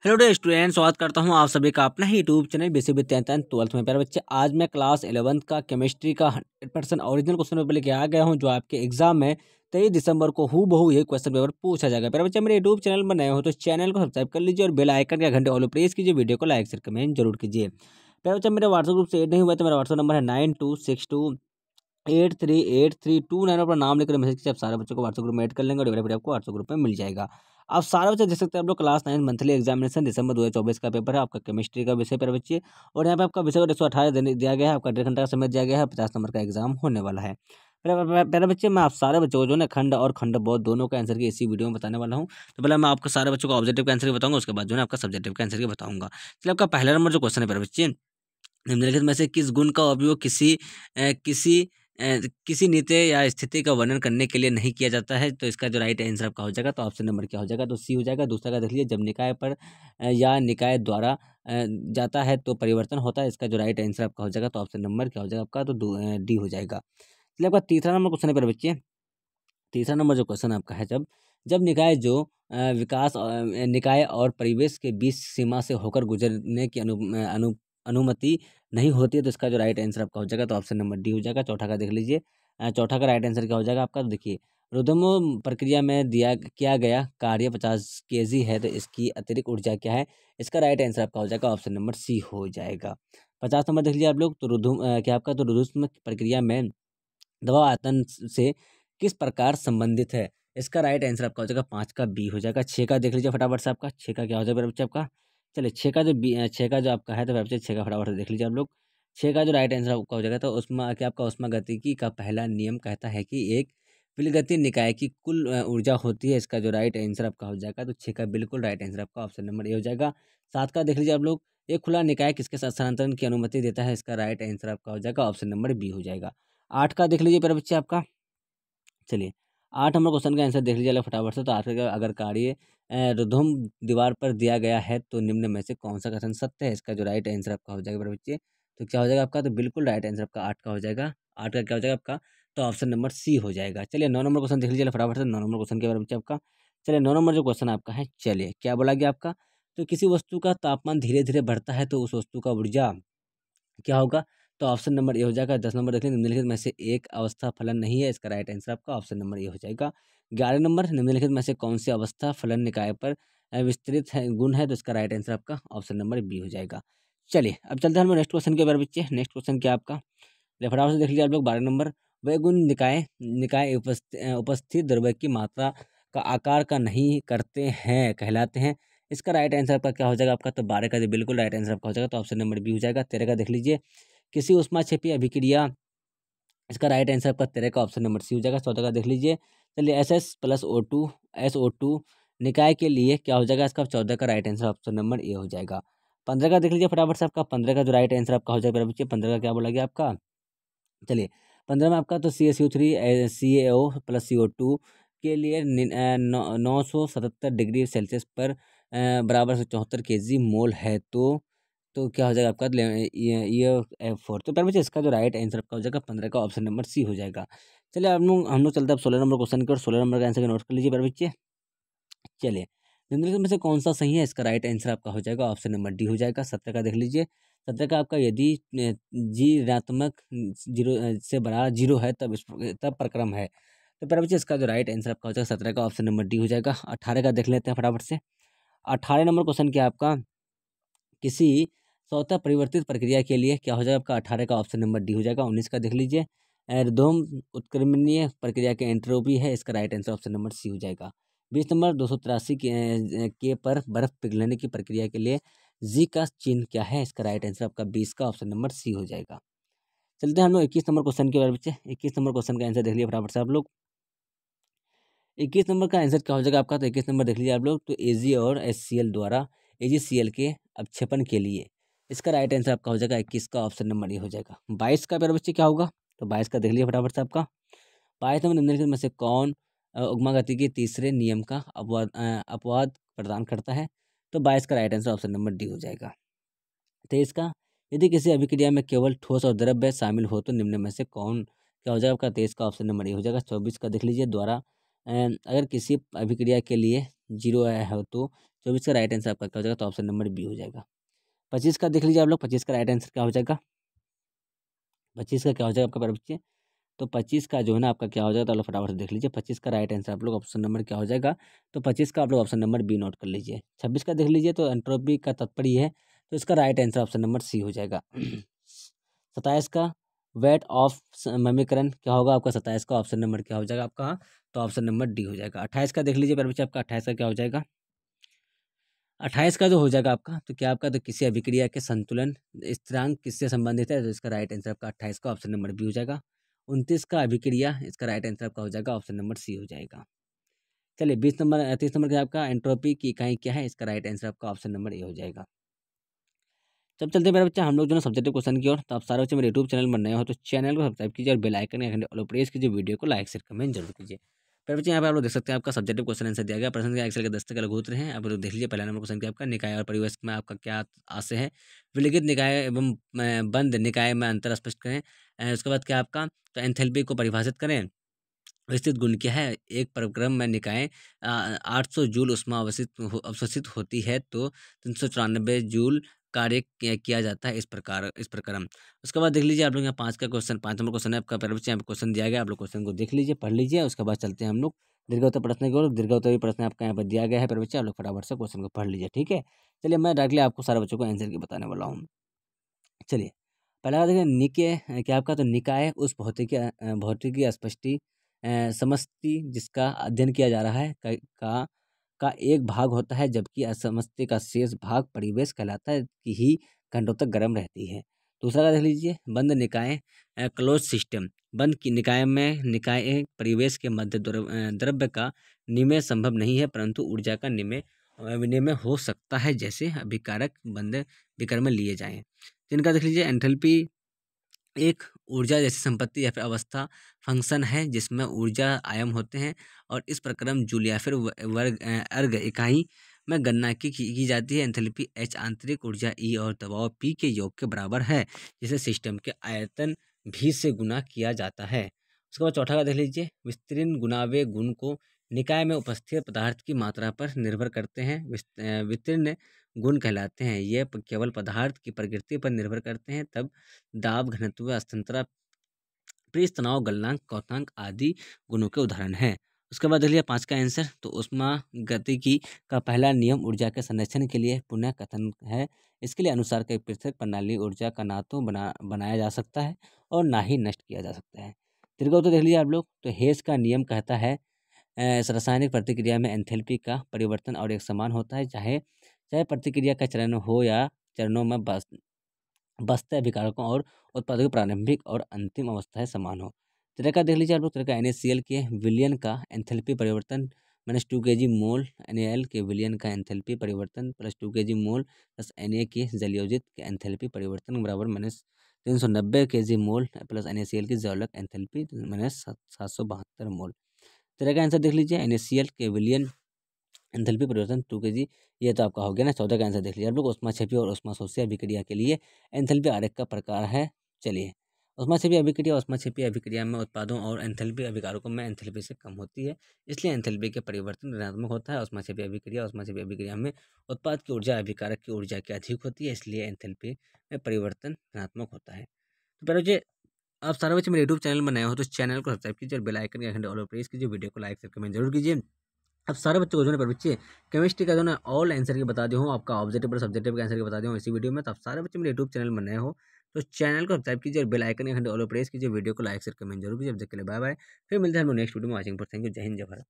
Hello day student, स्वागत करता हूं आप सभी का अपना ही YouTube channel basic with 10th-12th में। प्यारे बच्चे, आज मैं क्लास 11th का केमिस्ट्री का 100% ओरिजिनल क्वेश्चन पेपर लेके आ गया हूं, जो आपके एग्जाम में 23 दिसंबर को हूबहू ये क्वेश्चन पेपर पूछा जाएगा। प्यारे बच्चे, मेरे यूट्यूब चैनल पर नए हो तो चैनल को सब्सक्राइब कर लीजिए और बेल आइकन का घंटे ऑल प्रेस कीजिए। वीडियो को लाइक शेयर कमेंट जरूर कीजिए। प्यारे बच्चे, मेरे व्हाट्सएप ग्रुप से ऐड नहीं हुआ तो मेरा व्हाट्सएप नंबर है 9262838329 पर नाम लेकर मैसेज कीजिए। आप सारे बच्चों को व्हाट्सएप ग्रुप में ऐड कर लेंगे और फिर आपको व्हाट्सएप ग्रुप में मिल जाएगा। आप सारे बच्चे देख सकते हैं, आप लोग क्लास 9 मंथली एग्जामिनेशन दिसंबर 2024 का पेपर है, आपका केमिस्ट्री का विषय पर बच्चे। और यहाँ पे आपका विषय को 118 दिया गया है, आपका 1.5 घंटा का समय दिया गया है, 50 नंबर का एग्जाम होने वाला है। पहले बच्चे, मैं आप सारे बच्चों को जो ना खंड और खंड बहुत दोनों का आंसर की इसी वीडियो में बताने वाला हूँ। तो पहले मैं आपको सारे बच्चों को ऑब्जेक्टिव का आंसर बताऊंगा, उसके बाद जो है आपका सब्जेक्टिव का आंसर बताऊंगा। चलिए, आपका पहला नंबर जो क्वेश्चन है पहले बच्चे, निम्नलिखित में से किस गुण का उपयोग किसी नीति या स्थिति का वर्णन करने के लिए नहीं किया जाता है? तो इसका जो राइट आंसर आपका हो जाएगा, तो ऑप्शन नंबर क्या हो जाएगा? तो सी हो जाएगा। दूसरा का देख लीजिए, जब निकाय पर या निकाय द्वारा जाता है तो परिवर्तन होता है। इसका जो राइट आंसर आपका हो जाएगा, तो ऑप्शन नंबर क्या हो जाएगा आपका? तो डी हो जाएगा। चलिए, आपका तीसरा नंबर क्वेश्चन है मेरे बच्चे। तीसरा नंबर जो क्वेश्चन आपका है, जब जब निकाय जो निकाय और परिवेश के बीच सीमा से होकर गुजरने की अनुमति नहीं होती है, तो इसका जो राइट आंसर आपका हो जाएगा, तो ऑप्शन नंबर डी हो जाएगा। चौथा का देख लीजिए, चौथा का राइट आंसर क्या हो जाएगा आपका? तो देखिए, रुदम प्रक्रिया में किया गया कार्य 50 kg है, तो इसकी अतिरिक्त ऊर्जा क्या है? इसका राइट आंसर आपका हो जाएगा, ऑप्शन नंबर सी हो जाएगा। 50 नंबर देख लीजिए आप लोग, तो क्या आपका? तो रुदुम प्रक्रिया में दबाव आयतन से किस प्रकार संबंधित है? इसका राइट आंसर आपका हो जाएगा 5 का बी हो जाएगा। 6 का देख लीजिए फटाफट से, आपका 6 का क्या हो जाएगा मेरे बच्चे आपका? चलिए, 6 का जो 6 का जो आपका है, तो मेरे बच्चे 6 का फटाफट से देख लीजिए आप लोग। 6 का जो राइट आंसर आपका हो जाएगा, तो उसमें क्या आपका ऊष्मागतिकी का पहला नियम कहता है कि एक विलगती निकाय की कुल ऊर्जा होती है। इसका जो राइट आंसर आपका हो जाएगा, तो 6 का बिल्कुल राइट आंसर आपका ऑप्शन नंबर ए हो जाएगा। 7 का देख लीजिए आप लोग, एक खुला निकाय किसके साथ स्थानांतरण की अनुमति देता है? इसका राइट आंसर आपका हो जाएगा, ऑप्शन नंबर बी हो जाएगा। 8 का देख लीजिए मेरे बच्चे आपका। चलिए, 8 नंबर क्वेश्चन का आंसर देख लीजिए अगर फटाफट से। तो आठ का, अगर कार्य रुधुम दीवार पर दिया गया है तो निम्न में से कौन सा कथन सत्य है? इसका जो राइट आंसर आपका हो जाएगा मेरे बच्चे, तो क्या हो जाएगा आपका? तो बिल्कुल राइट आंसर आपका 8 का हो जाएगा। 8 का क्या हो जाएगा आपका? तो ऑप्शन नंबर सी हो जाएगा। चलिए, 9 नंबर क्वेश्चन देख लीजिए फटाफट से। 9 नंबर क्वेश्चन के बारे में बच्चे आपका। चलिए, 9 नंबर जो क्वेश्चन आपका है, चलिए क्या बोला गया आपका? तो किसी वस्तु का तापमान धीरे धीरे बढ़ता है तो उस वस्तु का ऊर्जा क्या होगा? तो ऑप्शन नंबर ए हो जाएगा। 10 नंबर देख लें, निम्नलिखित में से एक अवस्था फलन नहीं है। इसका राइट आंसर आपका ऑप्शन नंबर ए हो जाएगा। 11 नंबर, निम्नलिखित में से कौन सी अवस्था फलन निकाय पर विस्तृत है गुण है? तो इसका राइट आंसर आपका ऑप्शन नंबर बी हो जाएगा। चलिए, अब चलते हैं हम नेक्स्ट क्वेश्चन के बारे में बच्चे। नेक्स्ट क्वेश्चन क्या आपका? चलिए, फटाफट से देख लीजिए आप लोग। 12 नंबर, वह गुण निकाय निकाय उपस्थित द्रव्य की मात्रा का आकार का नहीं करते हैं कहलाते हैं। इसका राइट आंसर आपका क्या हो जाएगा आपका? तो 12 का जो बिल्कुल राइट आंसर आपका हो जाएगा, तो ऑप्शन नंबर बी हो जाएगा। 13 का देख लीजिए, किसी ऊष्माक्षेपी अभिक्रिया, इसका राइट आंसर आपका 13 का ऑप्शन नंबर सी हो जाएगा। 14 का देख लीजिए, चलिए SO2 निकाय के लिए क्या हो जाएगा? इसका 14 का right answer option number A हो जाएगा। 15 का देख लीजिए फटाफट से आपका। 15 का जो राइट आंसर आपका हो जाएगा बच्चे, 15 का क्या बोला गया आपका? चलिए, 15 में आपका तो CaCO3 CaO प्लस CO2 के लिए 977 डिग्री सेल्सियस बराबर से 74 kg मोल है। तो क्या हो जाएगा आपका? ये फोर। तो बच्चे, इसका जो राइट आंसर आपका हो जाएगा 15 का ऑप्शन नंबर सी हो जाएगा। चलिए, हम लोग चलते हैं अब 16 नंबर क्वेश्चन की ओर। 16 नंबर का आंसर नोट कर लीजिए बच्चे। चलिए, निम्नलिखित में से कौन सा सही है? इसका राइट आंसर आपका हो जाएगा, ऑप्शन नंबर डी हो जाएगा। 17 का देख लीजिए। 17 का आपका, यदि जी ऋणात्मक जीरो से बड़ा जीरो है तब प्रक्रम है। तो बच्चे, इसका जो राइट आंसर आपका हो जाएगा 17 का ऑप्शन नंबर डी हो जाएगा। 18 का देख लेते हैं फटाफट से। 18 नंबर क्वेश्चन क्या आपका? किसी स्वतः परिवर्तित प्रक्रिया के लिए क्या हो जाएगा आपका? 18 का ऑप्शन नंबर डी हो जाएगा। 19 का देख लीजिए, एर्दोम उत्क्रमणीय प्रक्रिया के एंट्रोपी है। इसका right answer option number C हो जाएगा। 20 नंबर, 283 के पर बर्फ पिघलने की प्रक्रिया के लिए जी का चिन्ह क्या है? इसका राइट आंसर आपका 20 का ऑप्शन नंबर सी हो जाएगा। चलते हैं हम लोग 21 नंबर क्वेश्चन के बारे में बच्चे। 21 नंबर क्वेश्चन का आंसर देख लिया फटाफट से आप लोग। 21 नंबर का आंसर क्या हो जाएगा आपका? तो 21 नंबर देख लीजिए आप लोग। तो एजी और HCl द्वारा AgCl के अपक्षेपण के लिए इसका राइट आंसर आपका हो जाएगा 21 का ऑप्शन नंबर ये हो जाएगा। 22 का मेरे बच्चे क्या होगा? तो 22 का देख लीजिए फटाफट से आपका। 22 नंबर, निम्नलिखित में से कौन उष्मागति के तीसरे नियम का अपवाद प्रदान करता है? तो 22 का right answer option number D हो जाएगा। 23 का, यदि किसी अभिक्रिया में केवल ठोस और द्रव्य शामिल हो तो निम्न में से कौन क्या हो जाएगा आपका? 23 का ऑप्शन नंबर ए हो जाएगा। 24 का देख लीजिए, द्वारा अगर किसी अभिक्रिया के लिए जीरो है तो 24 का राइट आंसर आपका क्या हो जाएगा, तो ऑप्शन नंबर बी हो जाएगा। 25 का देख लीजिए आप लोग, 25 का राइट आंसर क्या हो जाएगा, 25 का क्या हो जाएगा आपका प्यारे बच्चे, तो 25 का जो है ना आपका क्या हो जाएगा, तो आप लोग फटाफट से देख लीजिए 25 का राइट आंसर आप लोग ऑप्शन नंबर क्या हो जाएगा, तो 25 का आप लोग ऑप्शन नंबर बी नोट कर लीजिए। 26 का देख लीजिए, तो एंट्रोपी का तात्पर्य है, तो इसका right answer option number C हो जाएगा। 27 का वेट ऑफ समीकरण क्या होगा आपका, 27 का ऑप्शन नंबर क्या हो जाएगा आपका, तो ऑप्शन नंबर डी हो जाएगा। 28 का देख लीजिए प्यारे बच्चे, आपका 28 का क्या हो जाएगा, 28 का जो हो जाएगा आपका, तो क्या आपका, तो किसी अभिक्रिया के संतुलन स्थिरांक किससे संबंधित है, तो इसका राइट आंसर आपका 28 का ऑप्शन नंबर बी हो जाएगा। 29 का अभिक्रिया, इसका राइट आंसर आपका हो जाएगा ऑप्शन नंबर सी हो जाएगा। चलिए 20 नंबर 30 नंबर का आपका एंट्रोपी की इकाई क्या है, इसका राइट आंसर आपका ऑप्शन नंबर ए हो जाएगा। जब चलते हैं मेरे बच्चा हम लोग जो ना सब्जेक्टिव क्वेश्चन की ओर, तो आप सारे बच्चे मेरे यूट्यूब चैनल पर नए हो तो चैनल को सब्सक्राइब कीजिए और बेल आइकन या घंटे ऑल प्रेस कीजिए, वीडियो को लाइक शेयर कमेंट जरूर कीजिए। मेरे बच्चे यहाँ पे आप लोग देख सकते हैं आपका सब्जेक्टिव क्वेश्चन आंसर दिया गया, प्रश्न के एक्सेल के 10 तक लघुत्तर हैं। आप लोग देख लीजिए पहला नंबर क्वेश्चन क्या आपका, निकाय और परिवेश में आपका क्या आशय है, विलिखित निकाय एवं बंद निकाय में अंतर स्पष्ट करें। उसके बाद क्या आपका, तो एंथैल्पी को परिभाषित करें। विस्तृत गुण क्या है, एक परिक्रम में निकाय 800 जूल उष्मा अवशोषित होती है तो 394 जूल कार्य किया जाता है इस प्रकार। उसके बाद देख लीजिए आप लोग यहाँ 5 का क्वेश्चन, 5 नंबर क्वेश्चन है आपका प्यारे बच्चे, यहाँ पे क्वेश्चन दिया गया, आप लोग क्वेश्चन को देख लीजिए पढ़ लीजिए। उसके बाद चलते हैं हम लोग दीर्घोत्तर प्रश्न की ओर। दीर्घोत्तरी प्रश्न आपका यहाँ पर दिया गया है प्यारे बच्चे, आप लोग फटाफट से क्वेश्चन को पढ़ लीजिए, ठीक है। चलिए मैं डायरेक्टली आपको सारे बच्चों को आंसर की बताने वाला हूँ। चलिए पहला देखिए निकाय क्या आपका, तो निकाय उस भौतिकी स्पष्टि समष्टि जिसका अध्ययन किया जा रहा है का एक भाग होता है, जबकि असमष्टि का शेष भाग परिवेश कहलाता है कि ही घंटों तक गर्म रहती है। दूसरा का देख लीजिए बंद निकाय क्लोज सिस्टम, बंद की निकाय में निकाय परिवेश के मध्य द्रव्य का निमेय संभव नहीं है, परंतु ऊर्जा का विनिमय हो सकता है, जैसे अभिकारक बंद विकर में लिए जाएं। जिनका देख लीजिए एंथैल्पी एक ऊर्जा जैसी संपत्ति या फिर अवस्था फंक्शन है जिसमें ऊर्जा आयाम होते हैं, और इस प्रक्रम जूल या फिर वर्ग अर्ग इकाई में गणना की जाती है। एंथैल्पी एच आंतरिक ऊर्जा ई और दबाव पी के योग के बराबर है, जिसे सिस्टम के आयतन भी से गुना किया जाता है। उसके बाद चौथा का देख लीजिए विस्तीर्ण गुणावे गुण को निकाय में उपस्थित पदार्थ की मात्रा पर निर्भर करते हैं, विस्तीर्ण गुण कहलाते हैं। ये केवल पदार्थ की प्रकृति पर निर्भर करते हैं, तब दाब घनत्व स्थानांतरण पृष्ठ तनाव गलनांक क्वथनांक आदि गुणों के उदाहरण हैं। उसके बाद लिया 5 का आंसर, तो ऊष्मा गतिकी का पहला नियम ऊर्जा के संरक्षण के लिए पुनः कथन है। इसके लिए अनुसार कई पृथक प्रणाली ऊर्जा का ना तो बनाया जा सकता है और ना ही नष्ट किया जा सकता है। दीर्घोत्तर देख लीजिए आप लोग, तो हेस का नियम कहता है इस रासायनिक प्रतिक्रिया में एंथैल्पी का परिवर्तन और एक समान होता है, चाहे चाहे प्रतिक्रिया का चरण हो या चरणों में बसते अभिकारकों और उत्पादों की प्रारंभिक और अंतिम अवस्थाएं समान हो। तरह का देख लीजिए आप लोग, तरह का NaCl के विलयन का एंथैल्पी परिवर्तन -2 kg मोल, NaL के विलयन का एंथैल्पी परिवर्तन +2 kg मोल प्लस Na के जलयोजित के एंथैल्पी परिवर्तन बराबर -390 kg मोल प्लस NaCl की जौलक एंथैल्पी -772 मोल। तरह का आंसर देख लीजिए NaCl के विलयन एंथैल्पी परिवर्तन 2 kg, ये तो आपका हो गया ना। 14 का आंसर देख लिया आप लोग, ऊष्माक्षेपी और ऊष्माशोषी अभिक्रिया के लिए एंथैल्पी आरेख का प्रकार है। चलिए ऊष्माक्षेपी अभिक्रिया, ऊष्माक्षेपी अभिक्रिया में उत्पादों और एंथैल्पी अभिकारकों में एंथैल्पी से कम होती है, इसलिए एंथैल्पी के परिवर्तन ऋणात्मक होता है। ऊष्माक्षेपी अभिक्रिया में उत्पाद की ऊर्जा अभिकारक की ऊर्जा की अधिक होती है, इसलिए एंथैल्पी में परिवर्तन ऋणात्मक होता है। तो पहले बच्चे आप सारे बच्चे मेरे यूट्यूब चैनल में नए हो तो चैनल को सब्सक्राइब कीजिए और बेल आइकन के घंटे ऑल प्रेस कीजिए, वीडियो को लाइक शेयर कमेंट जरूर कीजिए। अब सारे बच्चों को जो है पर बच्चे केमिस्ट्री का जो ना ऑल आंसर की बता दूँ, आपका ऑब्जेक्टिव और सब्जेक्टिव का आंसर की बता दूँ इसी वीडियो में। तो आप सारे बच्चे मेरे यूट्यूब चैनल में नए हो तो चैनल को सब्सक्राइब कीजिए और बेल आइकन के घंटे ऑल प्रेस कीजिए, वीडियो को लाइक शेयर कमेंट जरूर कीजिए। अब तक के लिए बाय बाय, फिर मिलते हैं हम नेक्स्ट वीडियो में। वाचिंग पर थैंक यू, जय हिंद जय भारत।